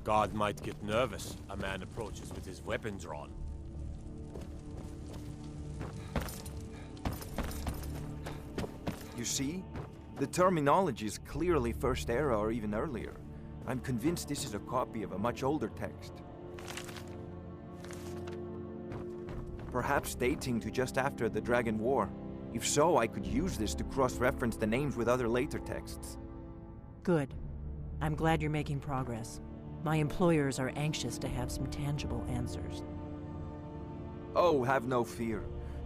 Guard might get nervous. A man approaches with his weapon drawn. You see? The terminology is clearly First Era or even earlier. I'm convinced this is a copy of a much older text. Perhaps dating to just after the Dragon War. If so, I could use this to cross-reference the names with other later texts. Good. I'm glad you're making progress. My employers are anxious to have some tangible answers. Oh, have no fear.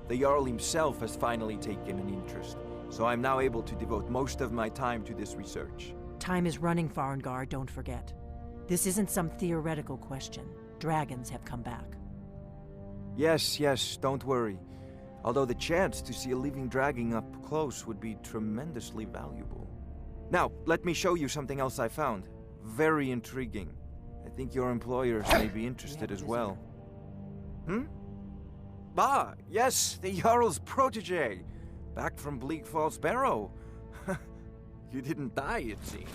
The Jarl himself has finally taken an interest, so I'm now able to devote most of my time to this research. Time is running, Farengar, don't forget. This isn't some theoretical question. Dragons have come back. Yes, don't worry. Although the chance to see a living dragon up close would be tremendously valuable. Now, let me show you something else I found. Very intriguing. I think your employers may be interested as well. Ah, yes, the Jarl's protege. Back from Bleak Falls Barrow. You didn't die, it seems.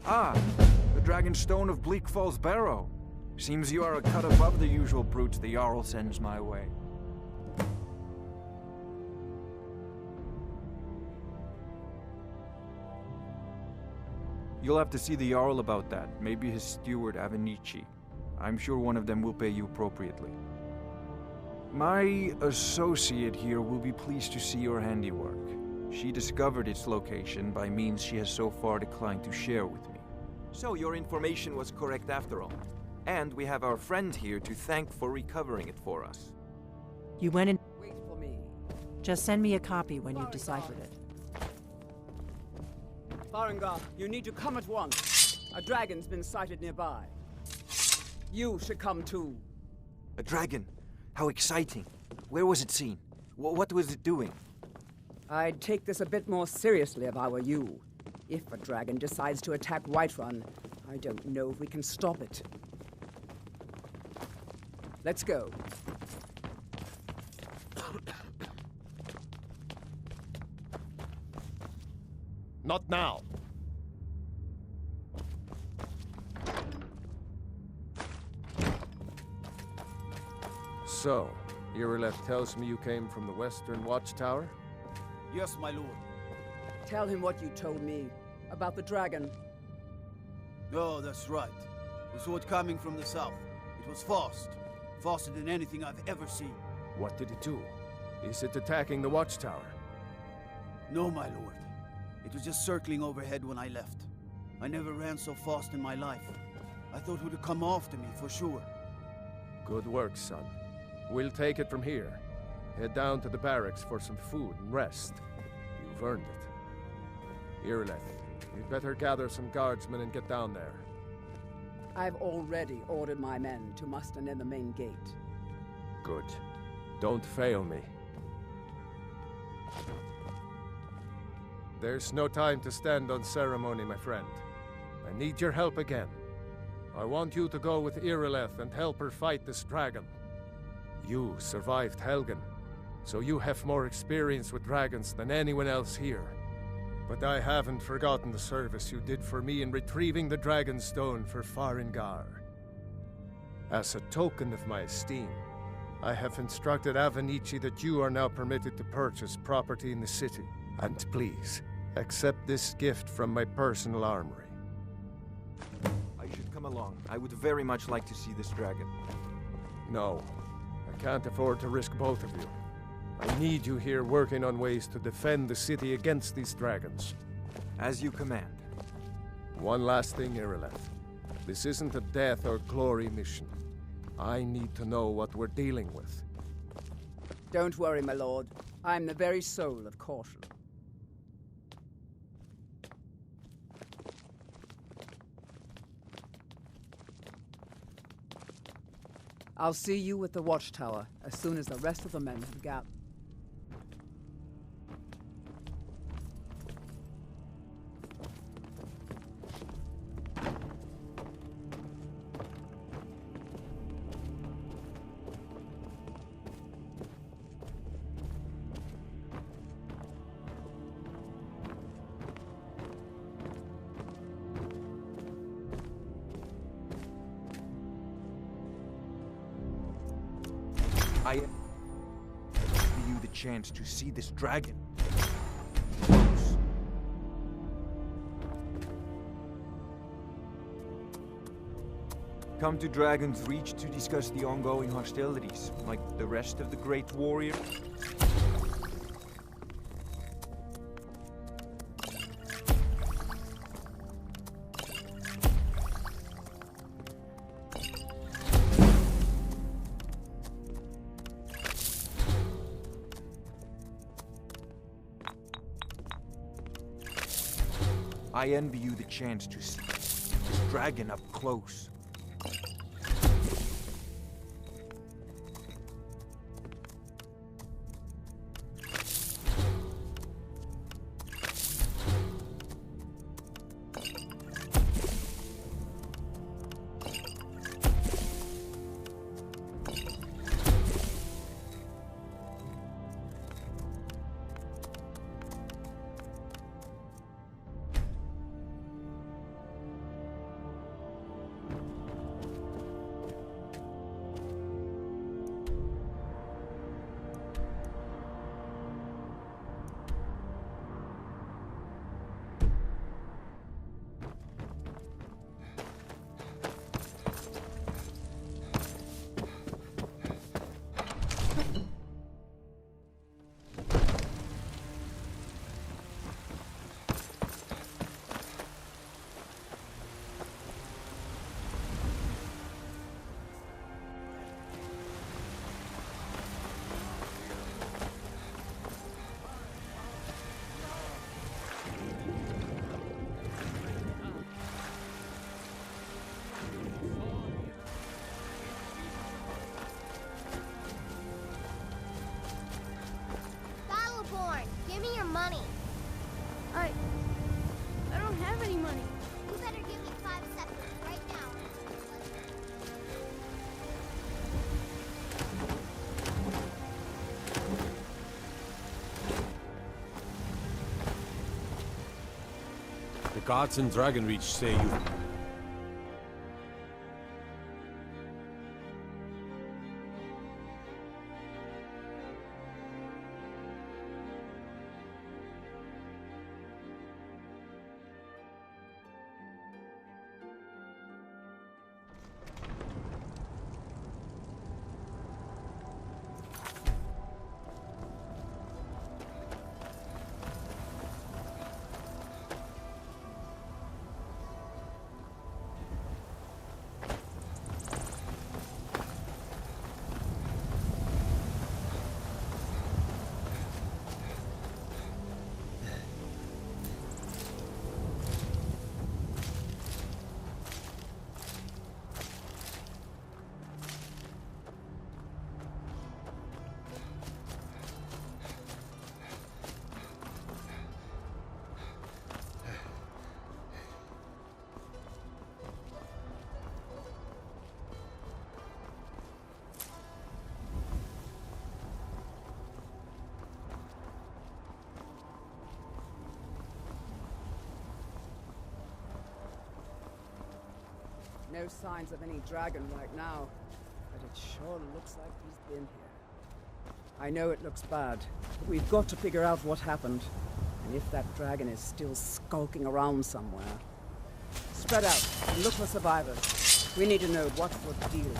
Ah, the Dragon Stone of Bleak Falls Barrow. Seems you are a cut above the usual brutes the Jarl sends my way. You'll have to see the Jarl about that. Maybe his steward, Avenici. I'm sure one of them will pay you appropriately. My associate here will be pleased to see your handiwork. She discovered its location by means she has so far declined to share with me. So your information was correct after all. And we have our friend here to thank for recovering it for us. You went in... Wait for me. Just send me a copy when you've deciphered it. Farengar, you need to come at once. A dragon's been sighted nearby. You should come too. A dragon? How exciting. Where was it seen? What was it doing? I'd take this a bit more seriously if I were you. If a dragon decides to attack Whiterun, I don't know if we can stop it. Let's go. Not now. So, Irileth tells me you came from the Western Watchtower? Yes, my lord. Tell him what you told me about the dragon. Oh, that's right. We saw it coming from the south. It was fast. Faster than anything I've ever seen. What did it do? Is it attacking the Watchtower? No, my lord. It was just circling overhead when I left. I never ran so fast in my life. I thought it would come after me, for sure. Good work, son. We'll take it from here. Head down to the barracks for some food and rest. You've earned it. Irileth, we'd better gather some guardsmen and get down there. I've already ordered my men to muster near the main gate. Good. Don't fail me. There's no time to stand on ceremony, my friend. I need your help again. I want you to go with Irileth and help her fight this dragon. You survived Helgen, so you have more experience with dragons than anyone else here. But I haven't forgotten the service you did for me in retrieving the Dragon Stone for Farengar. As a token of my esteem, I have instructed Avenici that you are now permitted to purchase property in the city. And please, accept this gift from my personal armory. I should come along. I would very much like to see this dragon. No, I can't afford to risk both of you. I need you here working on ways to defend the city against these dragons. As you command. One last thing, Irileth. This isn't a death or glory mission. I need to know what we're dealing with. Don't worry, my lord. I'm the very soul of caution. I'll see you at the watchtower as soon as the rest of the men have gathered. I give you the chance to see this dragon. Close. Come to Dragon's Reach to discuss the ongoing hostilities, like the rest of the Great Warrior. I envy you the chance to see this dragon up close. Give me your money. I don't have any money. You better give me 5 seconds right now. The guards in Dragonreach say you... No signs of any dragon right now, but it sure looks like he's been here. I know it looks bad, but we've got to figure out what happened, and if that dragon is still skulking around somewhere. Spread out and look for survivors. We need to know what the deal is.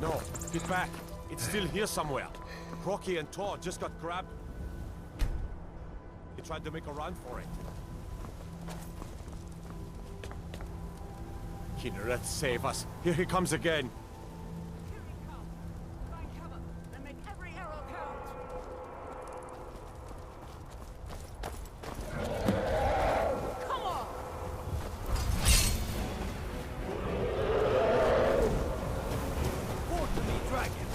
No, get back. It's still here somewhere. Rocky and Tor just got grabbed. He tried to make a run for it. Kinneret, save us. Here he comes again. Here he comes. Find cover and make every arrow count. Come on! Report to me, dragon!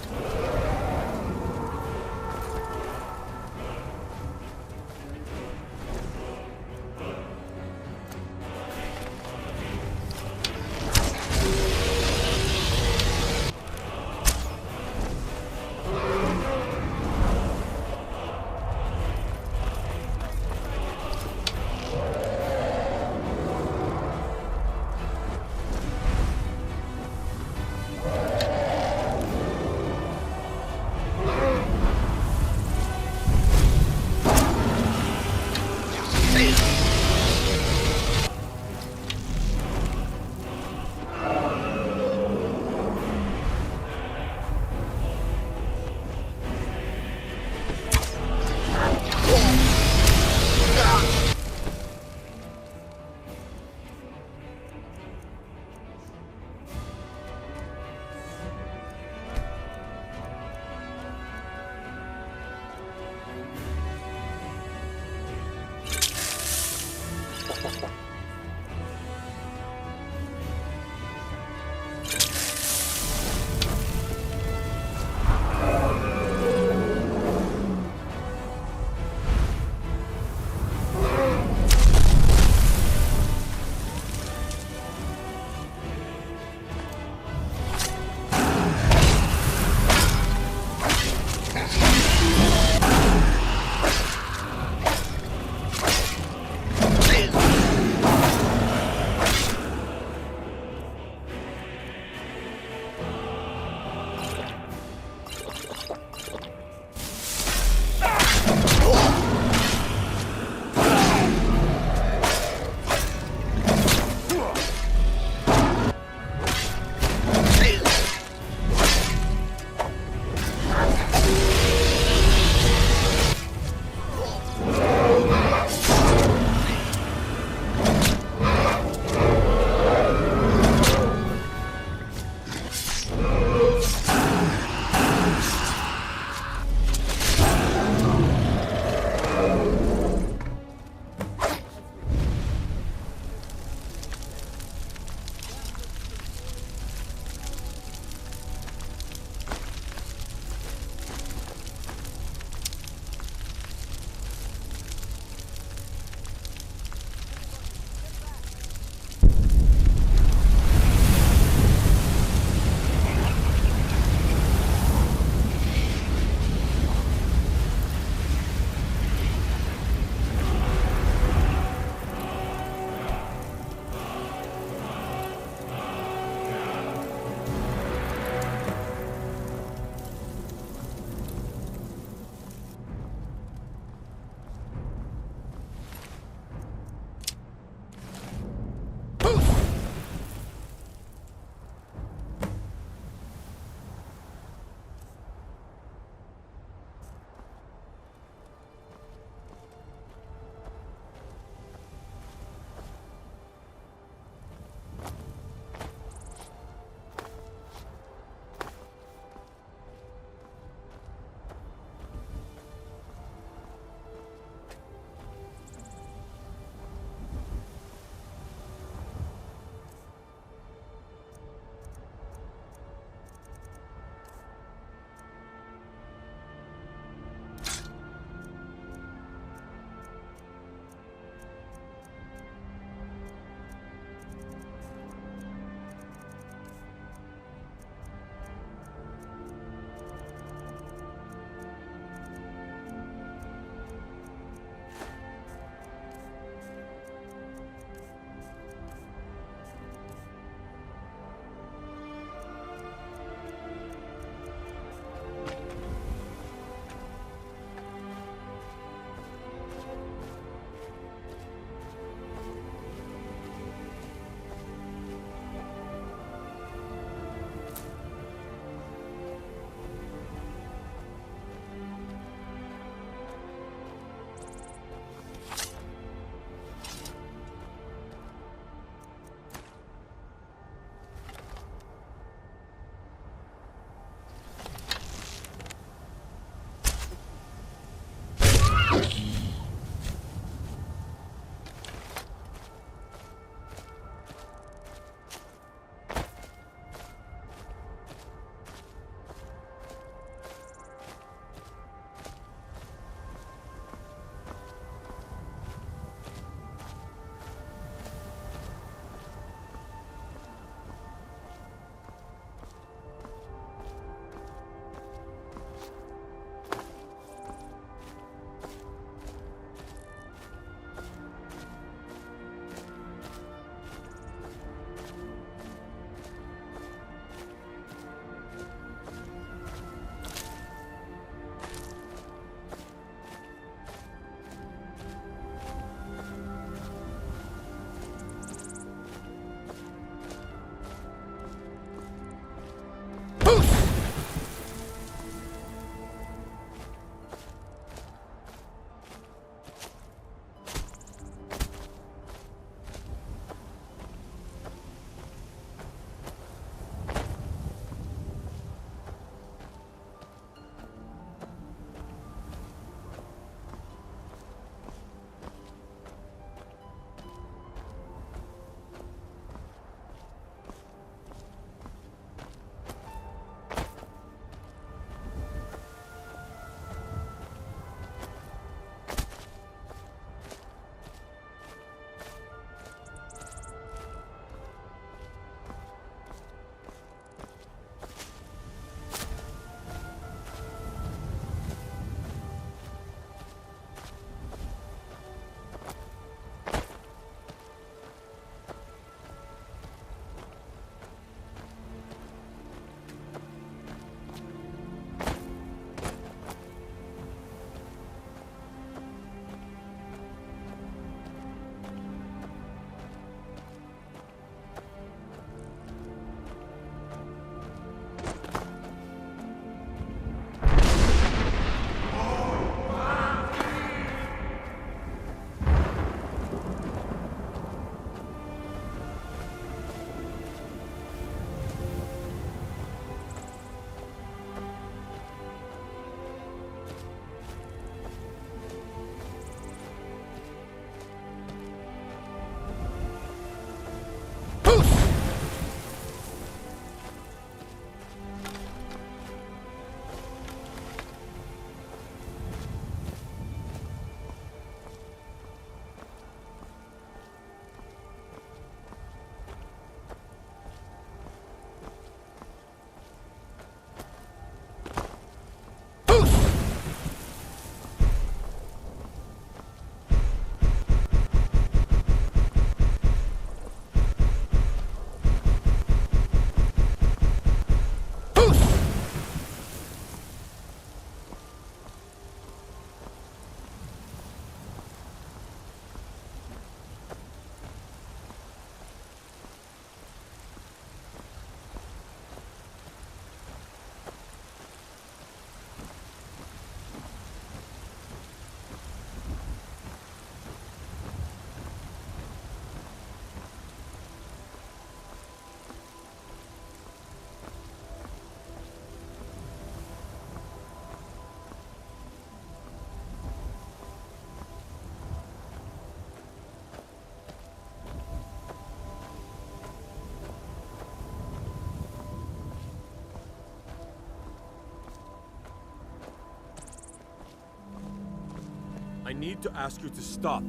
need to ask you to stop.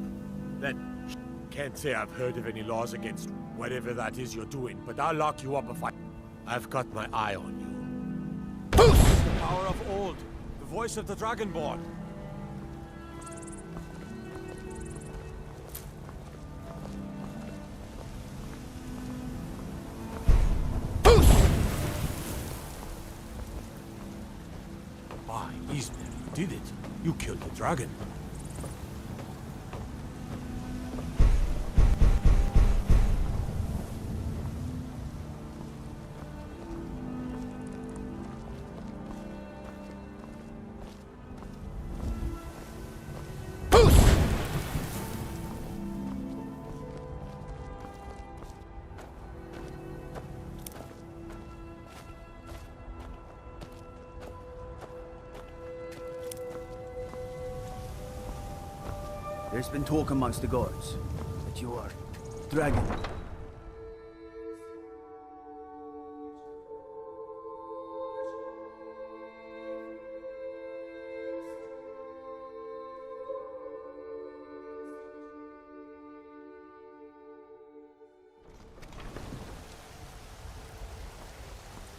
That can't say I've heard of any laws against whatever that is you're doing, but I'll lock you up if I've got my eye on you. The power of old, the voice of the Dragonborn. Ah, Ismail, you did it. You killed the dragon. There's been talk amongst the guards that you are dragon.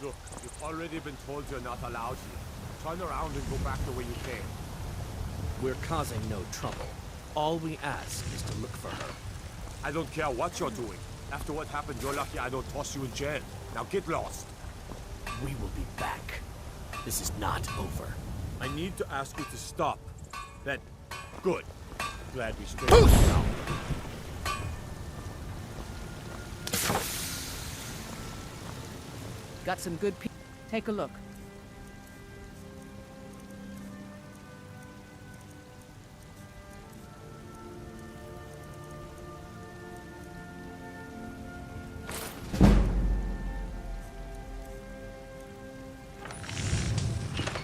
Look, you've already been told you're not allowed here. Turn around and go back the way you came. We're causing no trouble. All we ask is to look for her. I don't care what you're doing. After what happened, you're lucky I don't toss you in jail. Now get lost. We will be back. This is not over. I need to ask you to stop. That... Good. Glad we straightened it out. Got some good people. Take a look.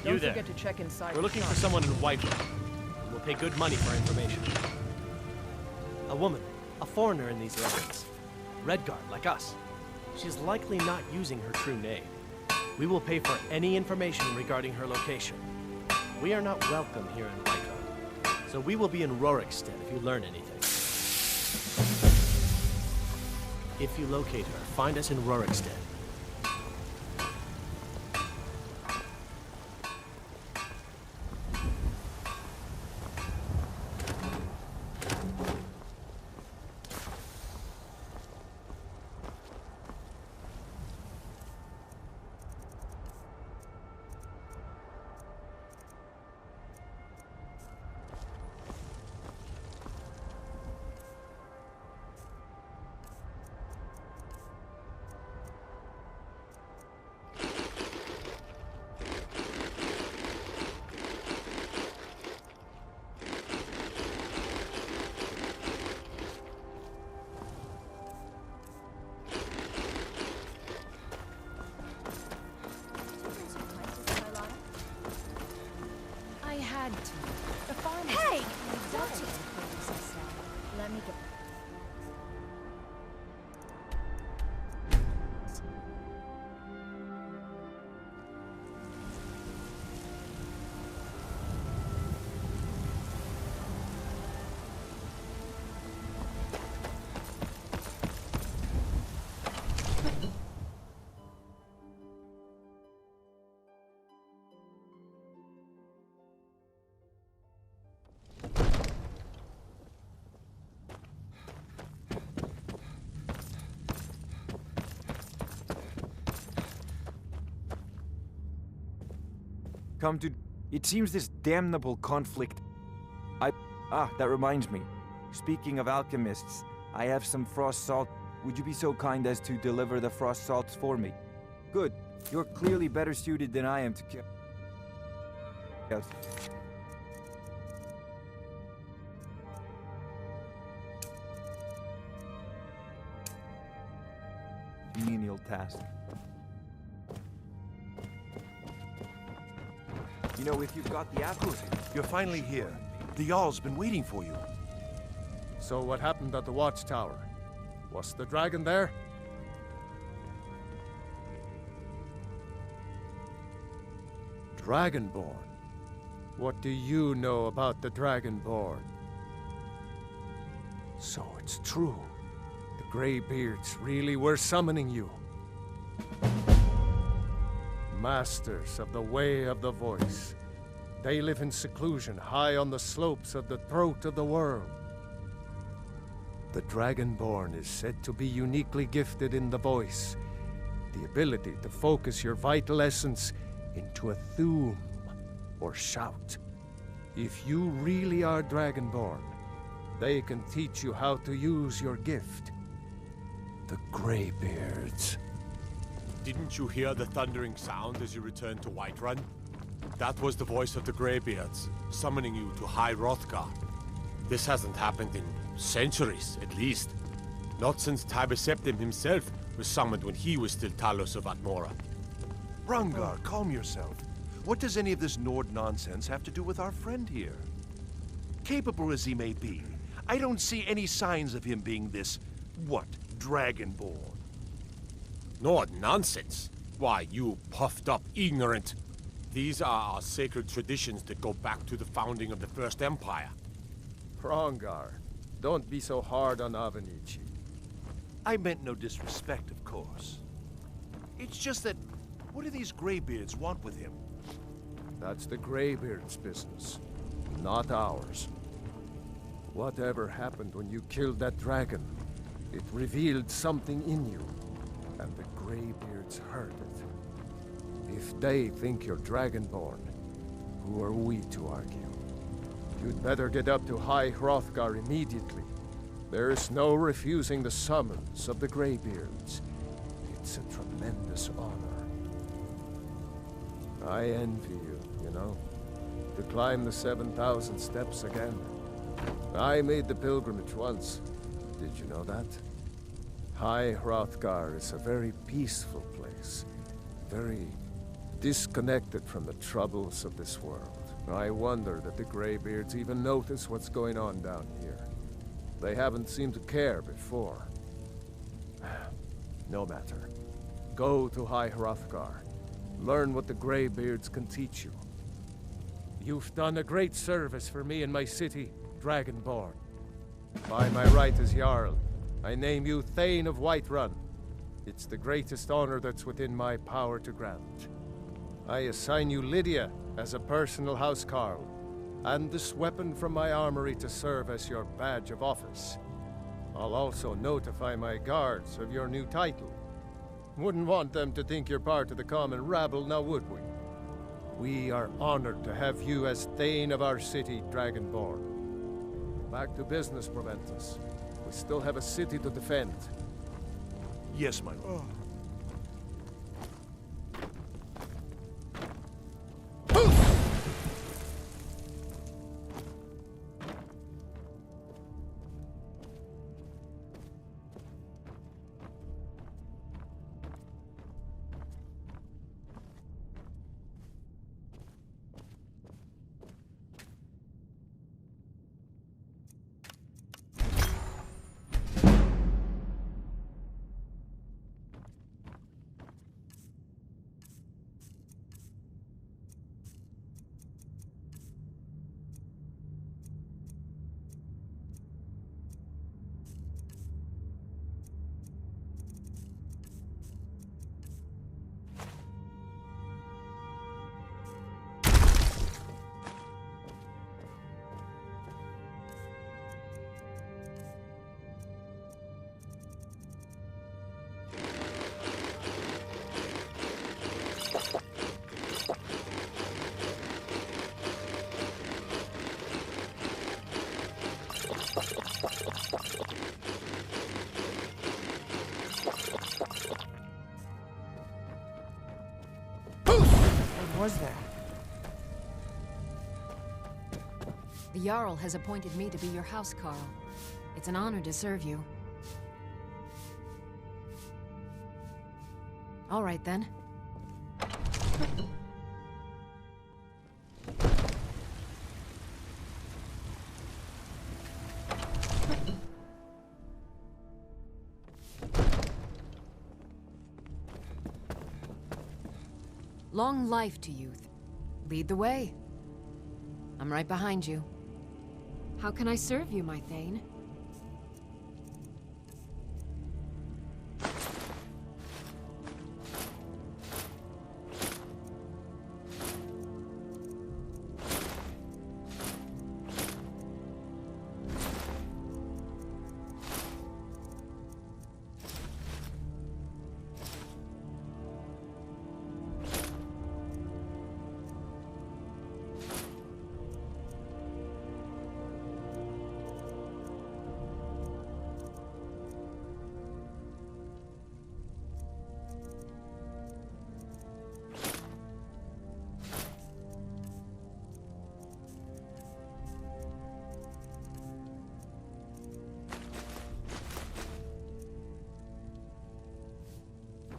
You Don't there. forget to check inside. We're looking for someone in Whiterun. We'll pay good money for information. A woman, a foreigner in these lands. Redguard, like us. She's likely not using her true name. We will pay for any information regarding her location. We are not welcome here in Whiterun, so we will be in Rorikstead if you learn anything. If you locate her, find us in Rorikstead. I had to. The farm is... Hey! Don't you? Let me get... Come to... It seems this damnable conflict... that reminds me. Speaking of alchemists, I have some frost salt. Would you be so kind as to deliver the frost salts for me? Good. You're clearly better suited than I am to kill. Yes. Menial task. You know, if you've got the apple... You're finally here. The Jarl's been waiting for you. So what happened at the watchtower? Was the dragon there? Dragonborn? What do you know about the Dragonborn? So it's true. The Greybeards really were summoning you. Masters of the Way of the Voice. They live in seclusion high on the slopes of the throat of the world. The Dragonborn is said to be uniquely gifted in the voice, the ability to focus your vital essence into a thume or shout. If you really are Dragonborn, they can teach you how to use your gift. The Greybeards. Didn't you hear the thundering sound as you returned to Whiterun? That was the voice of the Greybeards, summoning you to High Hrothgar. This hasn't happened in centuries, at least. Not since Tiber Septim himself was summoned when he was still Talos of Atmora. Rungar, calm yourself. What does any of this Nord nonsense have to do with our friend here? Capable as he may be, I don't see any signs of him being this, what, Dragonborn. Nord nonsense? Why, you puffed up ignorant. These are our sacred traditions that go back to the founding of the First Empire. Hrongar, don't be so hard on Avenici. I meant no disrespect, of course. It's just that, what do these Greybeards want with him? That's the Greybeards' business, not ours. Whatever happened when you killed that dragon, it revealed something in you, and the Greybeards heard it. If they think you're Dragonborn, who are we to argue? You'd better get up to High Hrothgar immediately. There's no refusing the summons of the Greybeards. It's a tremendous honor. I envy you, you know, to climb the 7,000 steps again. I made the pilgrimage once. Did you know that? High Hrothgar is a very peaceful place. Very disconnected from the troubles of this world. I wonder that the Greybeards even notice what's going on down here. They haven't seemed to care before. No matter. Go to High Hrothgar. Learn what the Greybeards can teach you. You've done a great service for me and my city, Dragonborn. By my right as Jarl, I name you Thane of Whiterun. It's the greatest honor that's within my power to grant. I assign you Lydia as a personal housecarl, and this weapon from my armory to serve as your badge of office. I'll also notify my guards of your new title. Wouldn't want them to think you're part of the common rabble, now would we? We are honored to have you as Thane of our city, Dragonborn. Back to business, Proventus. We still have a city to defend. Yes, my lord. What was that? The Jarl has appointed me to be your housecarl. It's an honor to serve you. All right, then. Long life to youth. Lead the way. I'm right behind you. How can I serve you, my Thane?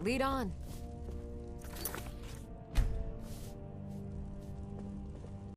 Lead on.